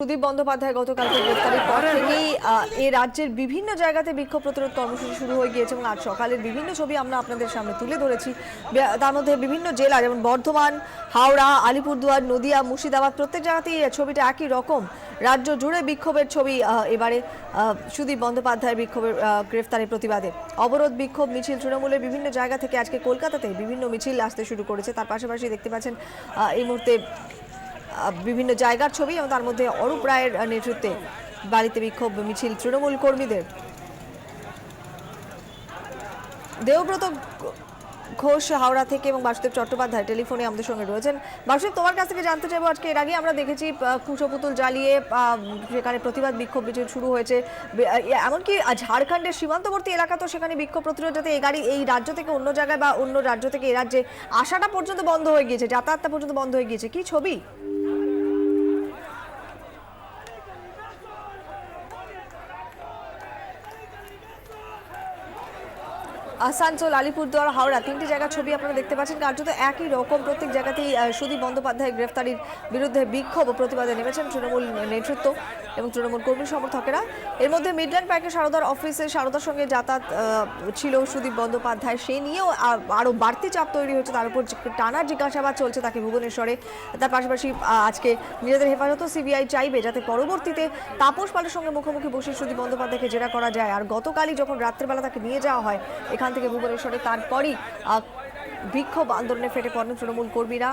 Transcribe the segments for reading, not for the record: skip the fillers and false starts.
সুদীপ বন্দ্যোপাধ্যায় গতকালকে গ্রেফতারের পর থেকেই এই রাজ্যের বিভিন্ন জায়গাতে বিক্ষোভ প্রতিরোধ কর্মসূচি শুরু হয়ে গিয়েছে এবং আজ সকালের বিভিন্ন ছবি আমরা আপনাদের সামনে তুলে ধরেছি। তার মধ্যে বিভিন্ন জেলা যেমন বর্ধমান, হাওড়া, আলিপুরদুয়ার, নদিয়া, মুর্শিদাবাদ প্রত্যেক জায়গাতেই ছবিটা একই রকম। রাজ্য জুড়ে বিক্ষোভের ছবি এবারে সুদীপ বন্দ্যোপাধ্যায়ের বিক্ষোভের গ্রেফতারের প্রতিবাদে অবরোধ বিক্ষোভ মিছিল তৃণমূলের বিভিন্ন জায়গা থেকে আজকে কলকাতাতে বিভিন্ন মিছিল আসতে শুরু করেছে। তার পাশাপাশি দেখতে পাচ্ছেন এই মুহূর্তে বিভিন্ন জায়গার ছবি এবং তার মধ্যে অরূপ রায়ের নেতৃত্বে বাড়িতে বিক্ষোভ মিছিল তৃণমূল কর্মীদের। দেবব্রত ঘোষ হাওড়া থেকে এবং বাসুদেব চট্টোপাধ্যায় টেলিফোনে আমাদের সঙ্গে রয়েছেন। বাসুদেব, তোমার কাছ থেকে জানতে চাইবো, আজকে এর আগে আমরা দেখেছি কুশপুতুল জ্বালিয়ে সেখানে প্রতিবাদ বিক্ষোভ মিছিল শুরু হয়েছে, এমনকি ঝাড়খণ্ডের সীমান্তবর্তী এলাকা তো সেখানে বিক্ষোভ প্রতিরোধ যাতে এই রাজ্য থেকে অন্য জায়গায় বা অন্য রাজ্য থেকে এই রাজ্যে আসাটা পর্যন্ত বন্ধ হয়ে গিয়েছে, যাতায়াতটা পর্যন্ত বন্ধ হয়ে গিয়েছে, কি ছবি? আসানসোল, আলিপুরদুয়ার, হাওড়া তিনটি জায়গার ছবি আপনারা দেখতে পাচ্ছেন। কার্যত একই রকম প্রত্যেক জায়গাতেই সুদীপ বন্দ্যোপাধ্যায় গ্রেফতারির বিরুদ্ধে বিক্ষোভ ও প্রতিবাদে নেমেছেন তৃণমূল নেতৃত্ব এবং তৃণমূল কর্মী সমর্থকেরা। এর মধ্যে মিডল্যান্ড ব্যাংকের সারদার অফিসে সারদার সঙ্গে যাতায়াত ছিল সুদীপ বন্দ্যোপাধ্যায়, সেই নিয়েও আরও বাড়তি চাপ তৈরি হয়েছে, তার উপর টানার জিজ্ঞাসাবাদ চলছে তাকে ভুবনেশ্বরে। তার পাশাপাশি আজকে নিজেদের হেফাজত সিবিআই চাইবে যাতে পরবর্তীতে তাপস পালের সঙ্গে মুখোমুখি বসে সুদীপ বন্দ্যোপাধ্যায়কে জেরা করা যায়। আর গতকালই যখন রাত্রেবেলা তাকে নিয়ে যাওয়া হয় এখান থেকে ভুবনেশ্বরে, তারপরই বিক্ষোভ আন্দোলনে ফেটে পড়েন তৃণমূল কর্মীরা।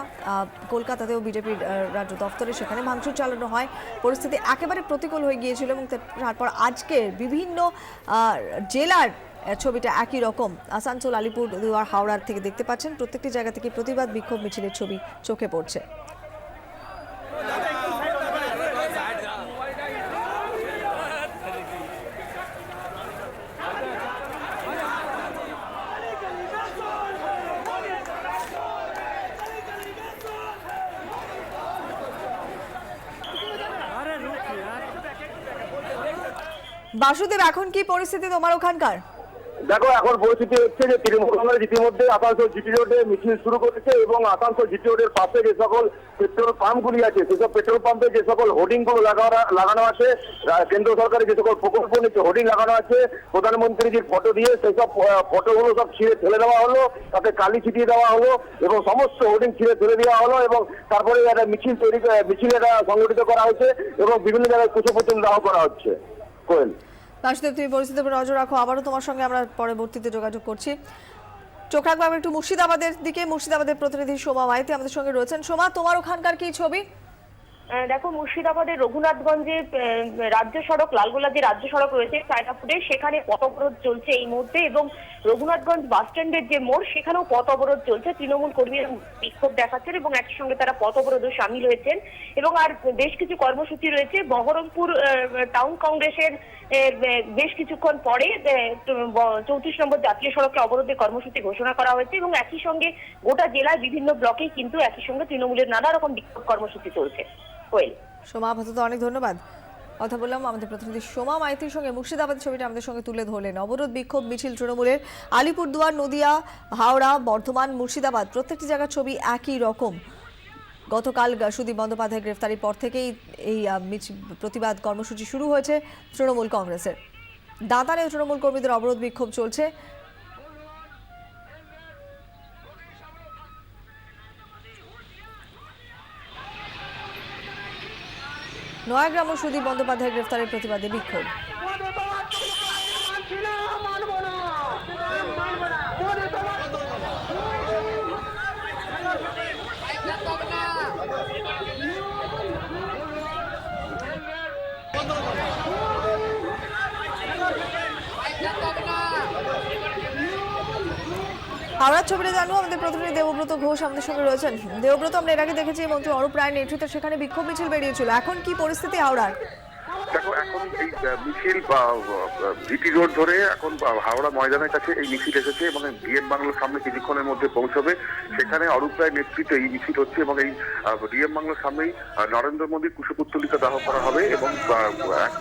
কলকাতাতেও বিজেপির রাজ্য দফতরে সেখানে ভাঙচুর চালানো হয়, পরিস্থিতি একেবারে প্রতিকূল হয়ে গিয়েছিল এবং তারপর আজকে বিভিন্ন জেলার ছবিটা একই রকম। আসানসোল, আলিপুরদুয়ার, হাওড়ার থেকে দেখতে পাচ্ছেন প্রত্যেকটি জায়গা থেকে প্রতিবাদ বিক্ষোভ মিছিলের ছবি চোখে পড়ছে। বাসুদেব, এখন কি পরিস্থিতি তোমার ওখানকার? দেখো, এখন পরিস্থিতি হচ্ছে যে তৃণমূল কংগ্রেস ইতিমধ্যে আসানসোল জিটি রোডে মিছিল শুরু করেছে এবং আসানসোল জিটি রোডের পাশে যে সকল পেট্রোল পাম্পগুলি আছে সেসব পেট্রোল পাম্পে যে সকল হোর্ডিংগুলো লাগানো আছে, কেন্দ্র সরকারের যে সকল প্রকল্প নিচ্ছে হোর্ডিং লাগানো আছে, প্রধানমন্ত্রীজির ফটো দিয়ে সেসব ফটোগুলো সব ছিঁড়ে ফেলে দেওয়া হলো, তাতে কালি ছিটিয়ে দেওয়া হলো এবং সমস্ত হোর্ডিং ছিঁড়ে ফেলে দেওয়া হলো এবং তারপরে একটা মিছিল এটা সংগঠিত করা হয়েছে এবং বিভিন্ন জায়গায় কুশপুতুল দাহ করা হচ্ছে। কোয়েল, বাসুদেব, তুমি পরিস্থিতির উপর নজর রাখো, আবারও তোমার সঙ্গে আমরা পরবর্তীতে যোগাযোগ করছি। চোখ রাখবো আমরা একটু মুর্শিদাবাদের দিকে। মুর্শিদাবাদের প্রতিনিধি সোমা মাইতি আমাদের সঙ্গে রয়েছেন। সোমা, তোমার ওখানকার কি ছবি? দেখো, মুর্শিদাবাদের রঘুনাথগঞ্জে রাজ্য সড়ক, লালগোলা যে রাজ্য সড়ক রয়েছে চায়নাপুরে, সেখানে পথ অবরোধ চলছে এই মুহূর্তে এবং রঘুনাথগঞ্জ বাস স্ট্যান্ডের যে মোড় সেখানেও পথ অবরোধ চলছে। তৃণমূল কর্মীরা বিক্ষোভ দেখাচ্ছেন এবং একই সঙ্গে তারা পথ অবরোধে সামিল হয়েছেন এবং আর বেশ কিছু কর্মসূচি রয়েছে। বহরমপুর টাউন কংগ্রেসের বেশ কিছুক্ষণ পরে 34 নম্বর জাতীয় সড়কে অবরোধের কর্মসূচি ঘোষণা করা হয়েছে এবং একই সঙ্গে গোটা জেলার বিভিন্ন ব্লকেই কিন্তু একই সঙ্গে তৃণমূলের নানা রকম বিক্ষোভ কর্মসূচি চলছে। সোমা, আপাতত অনেক ধন্যবাদ। কথা বললাম আমাদের প্রতিনিধি সোমা মাইতির সঙ্গে। মুর্শিদাবাদের ছবিটা আমাদের সঙ্গে তুলে ধরলেন। অবরোধ বিক্ষোভ মিছিল তৃণমূলের আলিপুরদুয়ার, নদিয়া, হাওড়া, বর্ধমান, মুর্শিদাবাদ প্রত্যেকটি জায়গার ছবি একই রকম। গতকাল সুদীপ বন্দ্যোপাধ্যায় গ্রেফতারির পর থেকেই এই প্রতিবাদ কর্মসূচি শুরু হয়েছে তৃণমূল কংগ্রেসের। দাঁতানেও তৃণমূল কর্মীদের অবরোধ বিক্ষোভ চলছে। নয়াগ্রাম ও সুদীপ বন্দ্যোপাধ্যায় গ্রেফতারের প্রতিবাদে বিক্ষোভ। হাওড়ার ছবিটা জানবো, আমাদের প্রতিনিধি দেবব্রত ঘোষ আমাদের সঙ্গে রয়েছেন। দেবব্রত, আমরা এর আগে দেখেছি মন্ত্রী অরূপ রায়ের নেতৃত্বে সেখানে বিক্ষোভ মিছিল বেরিয়েছিল, এখন কি পরিস্থিতি হাওড়ার? দেখো, এখন এই মিছিল জিটি রোড ধরে এখন হাওড়া ময়দানের কাছে এই মিছিল এসেছে এবং ডিএম বাংলোর সামনে কিছুক্ষণের মধ্যে পৌঁছবে। সেখানে অরূপ রায়ের নেতৃত্বে এই মিছিল হচ্ছে এবং এই ডিএম বাংলোর সামনেই নরেন্দ্র মোদীর কুশপুত্তলিকা দাহ করা হবে এবং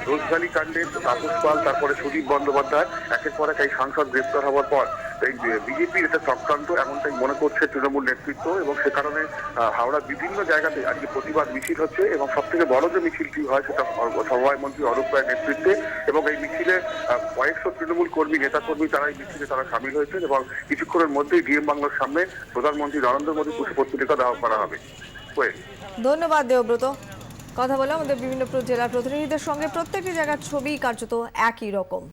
রোজভ্যালি কাণ্ডে তাপস পাল, তারপরে সুদীপ বন্দ্যোপাধ্যায় একের পর এক এই সাংসদ গ্রেপ্তার হওয়ার পর এই বিজেপির এটা চক্রান্ত এমনটাই মনে করছে তৃণমূল নেতৃত্ব, এবং সে কারণে হাওড়ার বিভিন্ন জায়গাতে আজকে প্রতিবাদ মিছিল হচ্ছে। এবং সব থেকে বড় যে মিছিলটি হয় সেটা সমবায় মন্ত্রী অরূপ রায়ের নেতৃত্বে, এবং এই মিছিলে কয়েকশো তৃণমূল কর্মী নেতাকর্মী তারা এই মিছিলে তারা সামিল হয়েছেন, এবং কিছুক্ষণের মধ্যেই ডিএম বাংলার সামনে প্রধানমন্ত্রী নরেন্দ্র মোদী পুষ্পস্তরিকা দেওয়া করা হবে। ধন্যবাদ দেবব্রত। কথা বলে আমাদের বিভিন্ন জেলার প্রতিনিধিদের সঙ্গে প্রত্যেকটি জায়গার ছবি কার্যত একই রকম।